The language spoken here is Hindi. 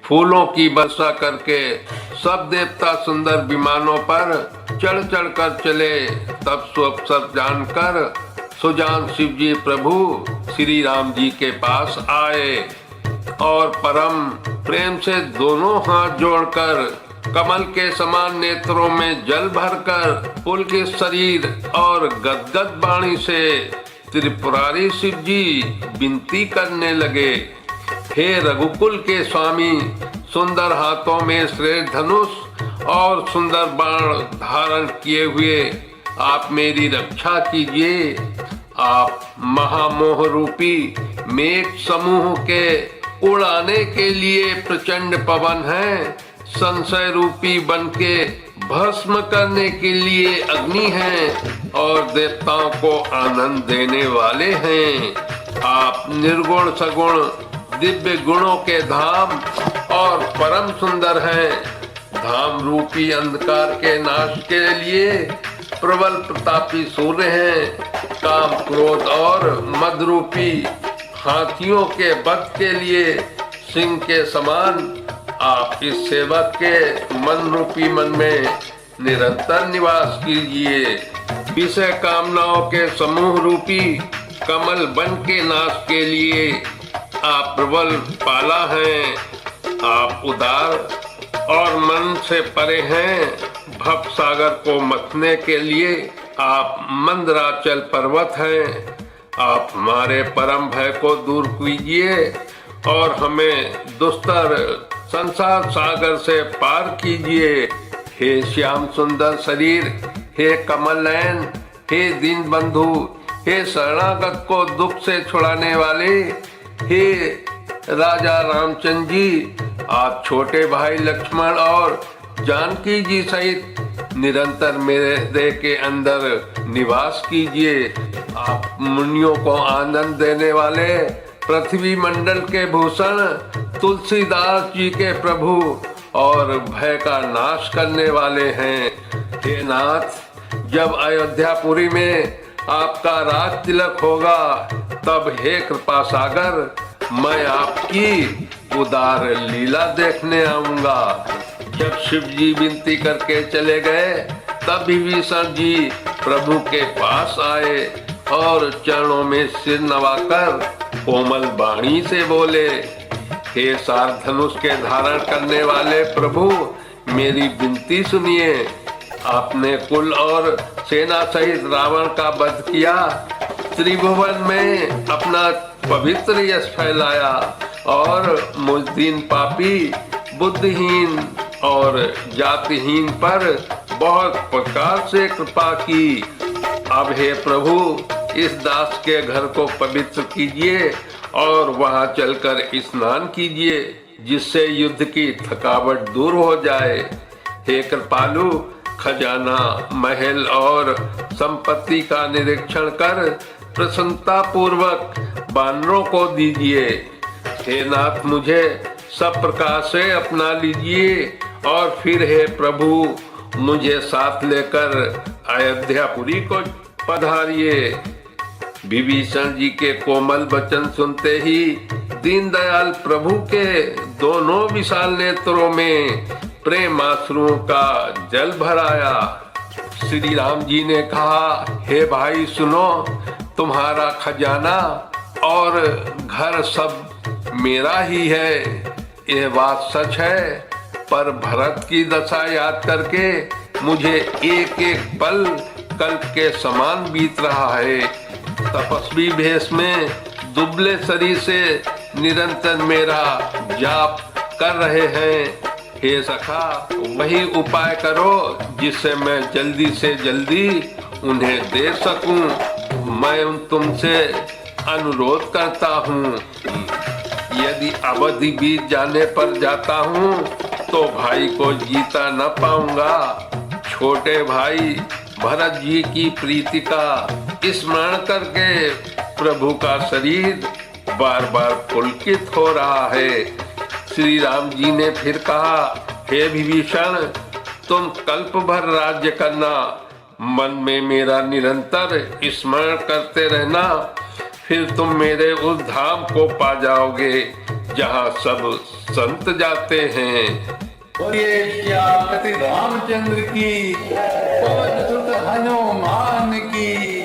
फूलों की वर्षा करके सब देवता सुंदर विमानों पर चढ़ चढ़ कर चले। तब सुअवसर जानकर सुजान शिव जी प्रभु श्री राम जी के पास आए और परम प्रेम से दोनों हाथ जोड़कर कमल के समान नेत्रों में जल भरकर पुलकित शरीर और गदगद वाणी से त्रिपुरारी शिव जी विनती करने लगे। हे रघुकुल के स्वामी, सुंदर हाथों में श्रेष्ठ धनुष और सुंदर बाण धारण किए हुए आप मेरी रक्षा कीजिए। आप महामोह रूपी मेघ समूह के उड़ाने के लिए प्रचंड पवन हैं, संशय रूपी बन के भस्म करने के लिए अग्नि हैं और देवताओं को आनंद देने वाले हैं। आप निर्गुण सगुण दिव्य गुणों के धाम और परम सुंदर हैं। धाम रूपी अंधकार के नाश के लिए प्रबल प्रतापी सूर्य हैं। काम क्रोध और मद रूपी हाथियों के वध के लिए सिंह के समान आप इस सेवक के मन रूपी मन में निरंतर निवास कीजिए। विषय कामनाओं के समूह रूपी कमल बन के नाश के लिए आप प्रबल पाला हैं। आप उदार और मन से परे हैं। भव सागर को मथने के लिए आप मंदराचल पर्वत हैं। आप हमारे परम भय को दूर कीजिए और हमें दुस्तर संसार सागर से पार कीजिए। हे श्याम सुंदर शरीर, हे कमल नयन, हे दीन बंधु, हे शरणागत को दुख से छुड़ाने वाले, हे राजा रामचंद्र जी, आप छोटे भाई लक्ष्मण और जानकी जी सहित निरंतर मेरे हृदय के अंदर निवास कीजिए। आप मुनियों को आनंद देने वाले पृथ्वी मंडल के भूषण तुलसीदास जी के प्रभु और भय का नाश करने वाले हैं। हे नाथ, जब अयोध्यापुरी में आपका राज तिलक होगा तब हे कृपा सागर, मैं आपकी उदार लीला देखने आऊंगा। जब शिव जी विनती करके चले गए तब विभीषण जी प्रभु के पास आए और चरणों में सिर नवाकर कोमल वाणी से बोले, हे सार धनुष के धारण करने वाले प्रभु, मेरी विनती सुनिए। आपने कुल और सेना सहित रावण का वध किया, त्रिभुवन में अपना पवित्र यश फैलाया और मुझदीन पापी, बुद्धिहीन और जातिहीन पर बहुत प्रकार से कृपा की। अब हे प्रभु, इस दास के घर को पवित्र कीजिए और वहां चलकर स्नान कीजिए, जिससे युद्ध की थकावट दूर हो जाए। हे कृपालु, खजाना, महल और संपत्ति का निरीक्षण कर प्रसन्नता पूर्वक बानरों को दीजिए। हे नाथ, मुझे सब प्रकार से अपना लीजिए और फिर हे प्रभु, मुझे साथ लेकर अयोध्यापुरी को पधारिए। विभीषण जी के कोमल वचन सुनते ही दीनदयाल प्रभु के दोनों विशाल नेत्रों में प्रेम आंसुओं का जल भर आया। श्री राम जी ने कहा, हे भाई सुनो, तुम्हारा खजाना और घर सब मेरा ही है। यह बात सच है, पर भरत की दशा याद करके मुझे एक एक पल कल्प के समान बीत रहा है। तपस्वी भेष में दुबले शरीर से निरंतर मेरा जाप कर रहे हैं। हे सखा, वही उपाय करो जिससे मैं जल्दी से जल्दी उन्हें दे सकूं। मैं तुमसे अनुरोध करता हूँ, यदि अवधि बीत जाने पर जाता हूँ तो भाई को जीता न पाऊंगा। छोटे भाई भरत जी की प्रीति का स्मरण करके प्रभु का शरीर बार बार पुलकित हो रहा है। श्री राम जी ने फिर कहा, हे विभीषण, तुम कल्प भर राज्य करना, मन में मेरा निरंतर स्मरण करते रहना, फिर तुम मेरे उस धाम को पा जाओगे जहाँ सब संत जाते हैं। बोलिए श्यामपति रामचंद्र की, पवन सुत हनुमान की।